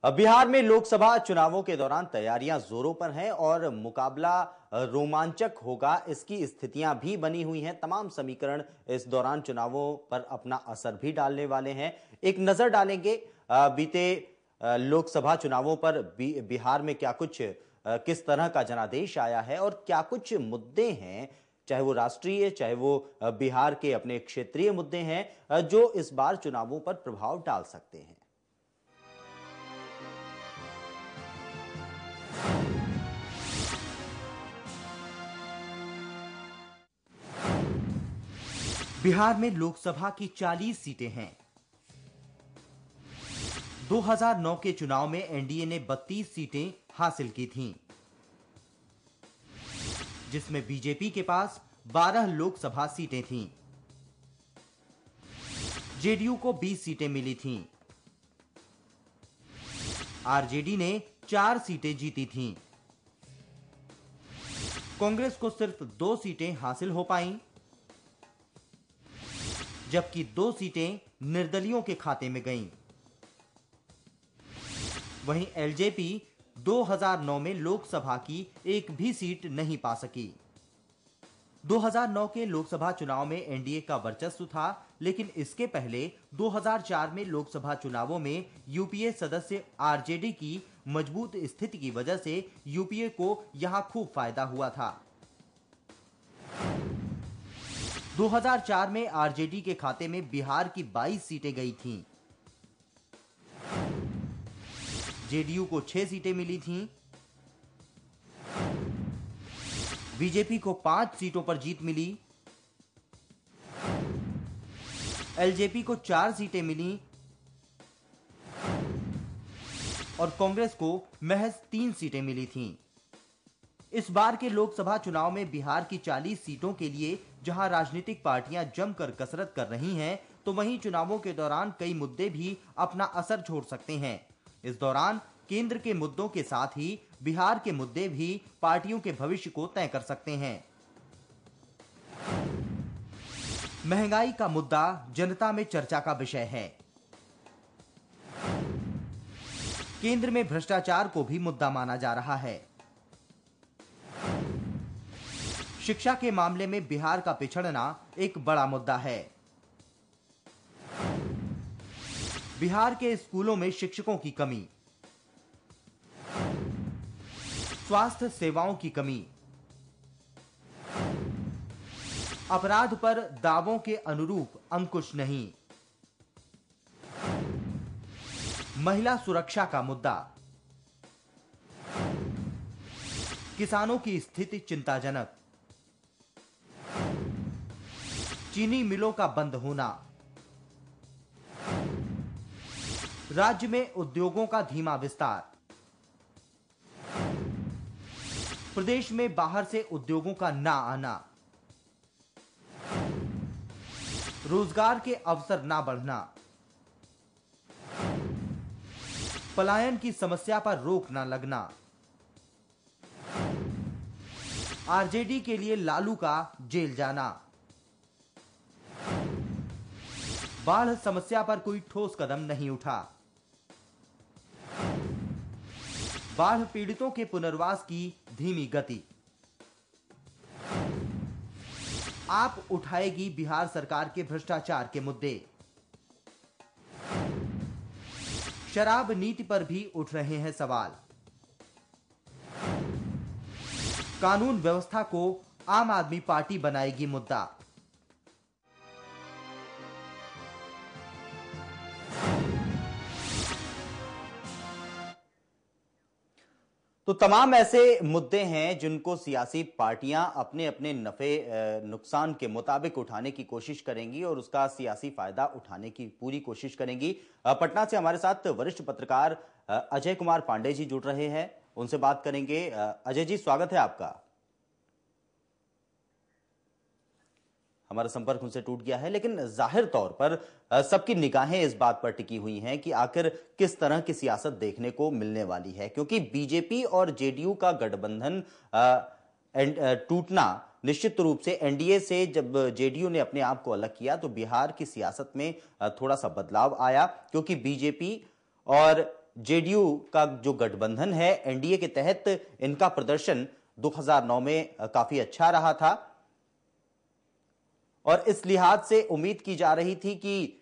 अब बिहार में लोकसभा चुनावों के दौरान तैयारियां जोरों पर हैं और मुकाबला रोमांचक होगा, इसकी स्थितियां भी बनी हुई हैं। तमाम समीकरण इस दौरान चुनावों पर अपना असर भी डालने वाले हैं। एक नजर डालेंगे बीते लोकसभा चुनावों पर बिहार में क्या कुछ किस तरह का जनादेश आया है और क्या कुछ मुद्दे हैं, चाहे वो राष्ट्रीय चाहे वो बिहार के अपने क्षेत्रीय मुद्दे हैं, जो इस बार चुनावों पर प्रभाव डाल सकते हैं। बिहार में लोकसभा की 40 सीटें हैं। 2009 के चुनाव में एनडीए ने 32 सीटें हासिल की थीं, जिसमें बीजेपी के पास 12 लोकसभा सीटें थीं। जेडीयू को 20 सीटें मिली थीं। आरजेडी ने 4 सीटें जीती थीं। कांग्रेस को सिर्फ 2 सीटें हासिल हो पाईं, जबकि 2 सीटें निर्दलियों के खाते में गईं। वहीं एलजेपी 2009 में लोकसभा की एक भी सीट नहीं पा सकी। 2009 के लोकसभा चुनाव में एनडीए का वर्चस्व था, लेकिन इसके पहले 2004 में लोकसभा चुनावों में यूपीए सदस्य आरजेडी की मजबूत स्थिति की वजह से यूपीए को यहां खूब फायदा हुआ था। 2004 में आरजेडी के खाते में बिहार की 22 सीटें गई थीं। जेडीयू को 6 सीटें मिली थीं। बीजेपी को 5 सीटों पर जीत मिली। एलजेपी को 4 सीटें मिली और कांग्रेस को महज 3 सीटें मिली थीं। इस बार के लोकसभा चुनाव में बिहार की 40 सीटों के लिए जहां राजनीतिक पार्टियां जमकर कसरत कर रही हैं, तो वहीं चुनावों के दौरान कई मुद्दे भी अपना असर छोड़ सकते हैं। इस दौरान केंद्र के मुद्दों के साथ ही बिहार के मुद्दे भी पार्टियों के भविष्य को तय कर सकते हैं। महंगाई का मुद्दा जनता में चर्चा का विषय है। केंद्र में भ्रष्टाचार को भी मुद्दा माना जा रहा है। शिक्षा के मामले में बिहार का पिछड़ना एक बड़ा मुद्दा है। बिहार के स्कूलों में शिक्षकों की कमी, स्वास्थ्य सेवाओं की कमी, अपराध पर दावों के अनुरूप अंकुश नहीं, महिला सुरक्षा का मुद्दा, किसानों की स्थिति चिंताजनक, चीनी मिलों का बंद होना, राज्य में उद्योगों का धीमा विस्तार, प्रदेश में बाहर से उद्योगों का ना आना, रोजगार के अवसर ना बढ़ना, पलायन की समस्या पर रोक ना लगना, आरजेडी के लिए लालू का जेल जाना, बाढ़ समस्या पर कोई ठोस कदम नहीं उठा, बाढ़ पीड़ितों के पुनर्वास की धीमी गति। आप उठाएगी बिहार सरकार के भ्रष्टाचार के मुद्दे। शराब नीति पर भी उठ रहे हैं सवाल। कानून व्यवस्था को आम आदमी पार्टी बनाएगी मुद्दा। तो तमाम ऐसे मुद्दे हैं जिनको सियासी पार्टियां अपने अपने नफे नुकसान के मुताबिक उठाने की कोशिश करेंगी और उसका सियासी फायदा उठाने की पूरी कोशिश करेंगी। पटना से हमारे साथ वरिष्ठ पत्रकार अजय कुमार पांडे जी जुड़ रहे हैं, उनसे बात करेंगे। अजय जी, स्वागत है आपका। हमारा संपर्क उनसे टूट गया है, लेकिन जाहिर तौर पर सबकी निगाहें इस बात पर टिकी हुई हैं कि आखिर किस तरह की सियासत देखने को मिलने वाली है, क्योंकि बीजेपी और जेडीयू का गठबंधन टूटना निश्चित रूप से एनडीए से जब जेडीयू ने अपने आप को अलग किया तो बिहार की सियासत में थोड़ा सा बदलाव आया, क्योंकि बीजेपी और जेडीयू का जो गठबंधन है एनडीए के तहत, इनका प्रदर्शन 2009 में काफी अच्छा रहा था और इस लिहाज से उम्मीद की जा रही थी कि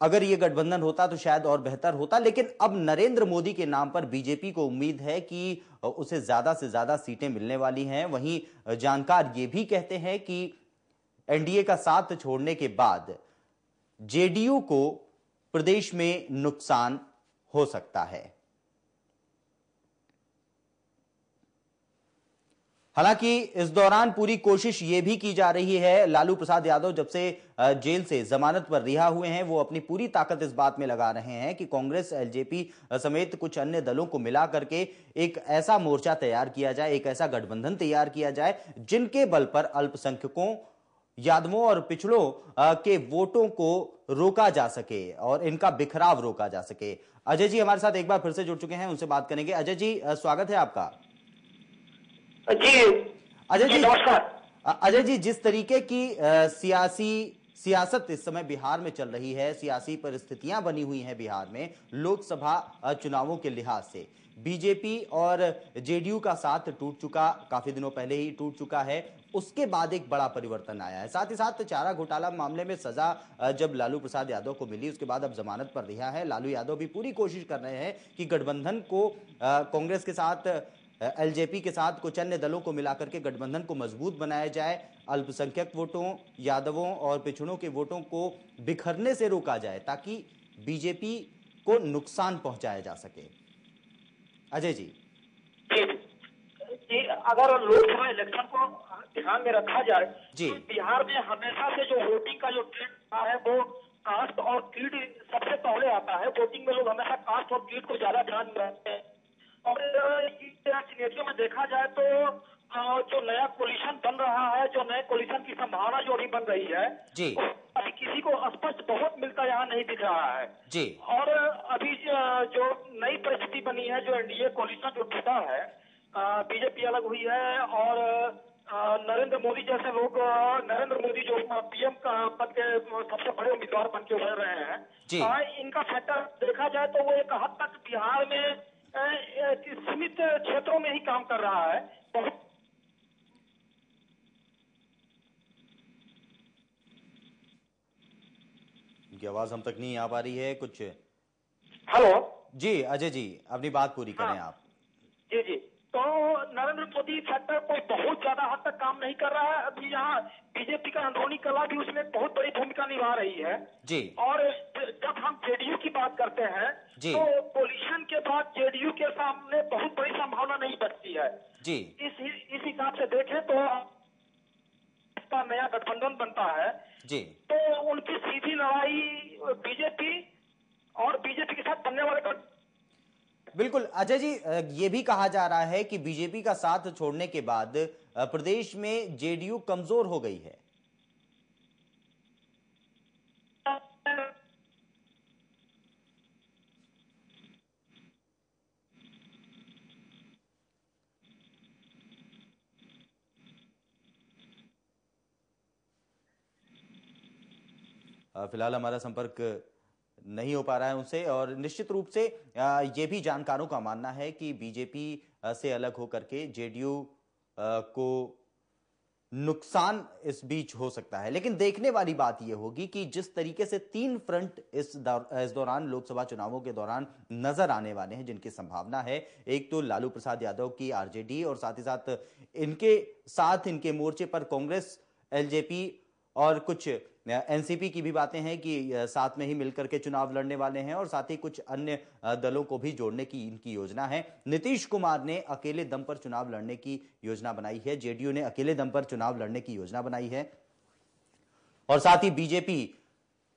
अगर यह गठबंधन होता तो शायद और बेहतर होता। लेकिन अब नरेंद्र मोदी के नाम पर बीजेपी को उम्मीद है कि उसे ज्यादा से ज्यादा सीटें मिलने वाली हैं। वहीं जानकार ये भी कहते हैं कि एनडीए का साथ छोड़ने के बाद जेडीयू को प्रदेश में नुकसान हो सकता है। हालांकि इस दौरान पूरी कोशिश यह भी की जा रही है, लालू प्रसाद यादव जब से जेल से जमानत पर रिहा हुए हैं, वो अपनी पूरी ताकत इस बात में लगा रहे हैं कि कांग्रेस, एलजेपी समेत कुछ अन्य दलों को मिला करके एक ऐसा मोर्चा तैयार किया जाए, एक ऐसा गठबंधन तैयार किया जाए जिनके बल पर अल्पसंख्यकों, यादवों और पिछड़ों के वोटों को रोका जा सके और इनका बिखराव रोका जा सके। अजय जी हमारे साथ एक बार फिर से जुड़ चुके हैं, उनसे बात करेंगे। अजय जी स्वागत है आपका। जी अजय जी नमस्कार। अजय जी, जिस तरीके की सियासत इस समय बिहार में चल रही है, सियासी परिस्थितियां बनी हुई हैं बिहार में लोकसभा चुनावों के लिहाज से, बीजेपी और जेडीयू का साथ टूट चुका, काफी दिनों पहले ही टूट चुका है, उसके बाद एक बड़ा परिवर्तन आया है। साथ ही साथ चारा घोटाला मामले में सजा जब लालू प्रसाद यादव को मिली, उसके बाद अब जमानत पर रिहा है। लालू यादव भी पूरी कोशिश कर रहे हैं कि गठबंधन को कांग्रेस के साथ, एलजेपी के साथ कुछ अन्य दलों को मिलाकर के गठबंधन को मजबूत बनाया जाए, अल्पसंख्यक वोटों, यादवों और पिछड़ों के वोटों को बिखरने से रोका जाए ताकि बीजेपी को नुकसान पहुंचाया जा सके। अजय जी जी, अगर लोकसभा इलेक्शन को ध्यान में रखा जाए जी, तो बिहार में हमेशा से जो वोटिंग का जो ट्रेंड रहा है वो कास्ट और क्रीड सबसे पहले आता है। वोटिंग में लोग हमेशा कास्ट और क्रीड को ज्यादा ध्यान में रखते हैं। और सिनेरियो में देखा जाए तो जो नया कोलिशन बन रहा है, जो नए कोलिशन की संभावना जो अभी बन रही है, जी, अभी किसी को स्पष्ट बहुत मिलता यहाँ नहीं दिख रहा है जी, और अभी जो नई परिस्थिति बनी है, जो एनडीए कोलिशन जो टूटा है, बीजेपी अलग हुई है और नरेंद्र मोदी जैसे लोग, नरेंद्र मोदी जो पीएम का पद के सबसे बड़े उम्मीदवार बन के उभर रहे हैं, जी, इनका फैक्टर देखा जाए तो वो एक हद तक बिहार में सीमित क्षेत्रों में ही काम कर रहा है। बहुत उनकी आवाज हम तक नहीं आ पा रही है कुछ। हेलो जी अजय जी, अपनी बात पूरी करें आप। जी जी, तो नरेंद्र मोदी फैक्टर कोई बहुत ज्यादा हद तक काम नहीं कर रहा है। अभी यहाँ बीजेपी का अंदरूनी कला भी उसमें बहुत बड़ी भूमिका निभा रही है जी, और जब हम जेडीयू की बात करते हैं जी, तो कोलिशन के बाद जेडीयू के सामने बहुत बड़ी संभावना नहीं बचती है। जी, इस हिसाब से देखें तो इसका नया गठबंधन बनता है जी, तो उनकी सीधी लड़ाई बीजेपी और बीजेपी के साथ बनने वाले बिल्कुल। अजय जी, ये भी कहा जा रहा है कि बीजेपी का साथ छोड़ने के बाद प्रदेश में जेडीयू कमजोर हो गई है। फिलहाल हमारा संपर्क नहीं हो पा रहा है उनसे और निश्चित रूप से ये भी जानकारों का मानना है कि बीजेपी से अलग होकर के जेडीयू को नुकसान इस बीच हो सकता है। लेकिन देखने वाली बात यह होगी कि जिस तरीके से तीन फ्रंट इस दौरान लोकसभा चुनावों के दौरान नजर आने वाले हैं, जिनकी संभावना है, एक तो लालू प्रसाद यादव की आरजेडी और साथ ही साथ इनके मोर्चे पर कांग्रेस, एलजेपी और कुछ एनसीपी की भी बातें हैं कि साथ में ही मिलकर के चुनाव लड़ने वाले हैं और साथ ही कुछ अन्य दलों को भी जोड़ने की इनकी योजना है। नीतीश कुमार ने अकेले दम पर चुनाव लड़ने की योजना बनाई है, जेडीयू ने अकेले दम पर चुनाव लड़ने की योजना बनाई है और साथ ही बीजेपी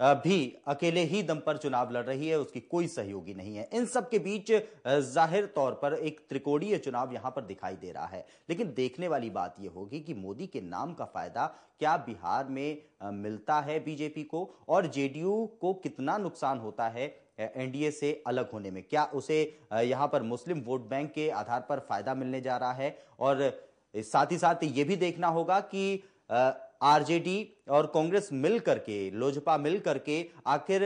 भी अकेले ही दम पर चुनाव लड़ रही है, उसकी कोई सहयोगी नहीं है। इन सब के बीच जाहिर तौर पर एक त्रिकोणीय चुनाव यहां पर दिखाई दे रहा है। लेकिन देखने वाली बात यह होगी कि मोदी के नाम का फायदा क्या बिहार में मिलता है बीजेपी को और जेडीयू को कितना नुकसान होता है एनडीए से अलग होने में। क्या उसे यहां पर मुस्लिम वोट बैंक के आधार पर फायदा मिलने जा रहा है और साथ ही साथ यह भी देखना होगा कि आरजेडी और कांग्रेस मिल करके, लोजपा मिल करके आखिर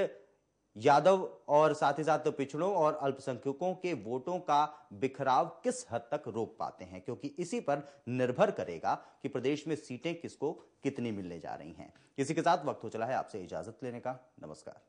यादव और साथ ही साथ पिछड़ों और अल्पसंख्यकों के वोटों का बिखराव किस हद तक रोक पाते हैं, क्योंकि इसी पर निर्भर करेगा कि प्रदेश में सीटें किसको कितनी मिलने जा रही हैं। इसी के साथ वक्त हो चला है आपसे इजाजत लेने का। नमस्कार।